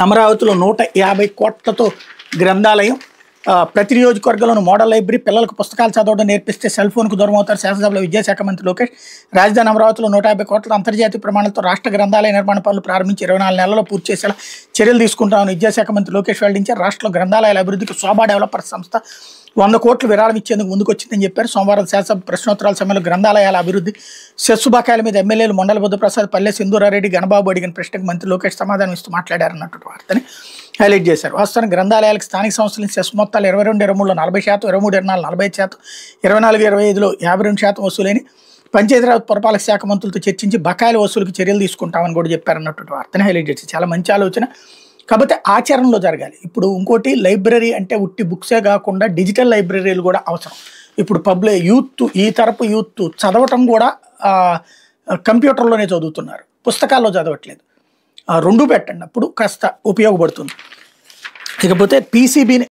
అమరావతిలో 150 కోట్లతో గ్రంథాలయం, ప్రతి నియోజకవర్గంలోనూ మోడల్ లైబ్రరీ, పిల్లలకు పుస్తకాలు చదవడం నేర్పిస్తే సెల్ ఫోన్కు దూరం అవుతారు శాసనసభలో విద్యాశాఖ మంత్రి లోకేష్. రాజధాని అమరావతిలో 150 కోట్ల అంతర్జాతీయ ప్రమాణాలతో రాష్ట్ర గ్రంథాలయ నిర్మాణ పనులు ప్రారంభించి 24 నెలల్లో పూర్తి చేసేలా చర్యలు తీసుకుంటామని విద్యాశాఖ మంత్రి లోకేష్ వెల్లడించారు. రాష్ట్రంలో గ్రంథాలయాల అభివృద్ధికి శోభా డెవలపర్స్ సంస్థ 100 కోట్లు విరాళం ఇచ్చేందుకు ముందుకొచ్చిందని చెప్పారు. సోమవారం శాసనసభ ప్రశ్నోత్తరాల సమయంలో గ్రంథాలయాల అభివృద్ధి సెస్సు బకాయిల మీద ఎమ్మెల్యేలు మండల బుద్ధప్రసాద్, పల్లె సింధూరారెడ్డి, గణబాబు అడిగిన ప్రశ్నకు మంత్రి లోకేష్ సమాధానం ఇస్తూ మాట్లాడారన్నట్టు వార్తని హైలైట్ చేశారు. వాస్తవానికి గ్రంథాలయాలకు స్థానిక సంస్థల నుంచి సెస్ మొత్తాలు 22-23లో 40%, 23-24 45%, 24-25లో 52% వసూలని పంచాయతీరాజ్ పురపాలక శాఖ మంత్రులతో చర్చించి బకాయిల వసూలుకి చర్యలు తీసుకుంటామని కూడా చెప్పారన్నట్టు వార్తని హైలైట్ చేసి చాలా మంచి ఆలోచన. కాకపోతే ఆచరణలో జరగాలి. ఇప్పుడు ఇంకోటి, లైబ్రరీ అంటే ఉట్టి బుక్సే కాకుండా డిజిటల్ లైబ్రరీలు కూడా అవసరం. ఇప్పుడు యూత్, ఈ తరపు యూత్ చదవటం కూడా కంప్యూటర్లోనే చదువుతున్నారు, పుస్తకాల్లో చదవట్లేదు. రెండు పెట్టండి, అప్పుడు కాస్త ఉపయోగపడుతుంది. ఇకపోతే పీసీబీని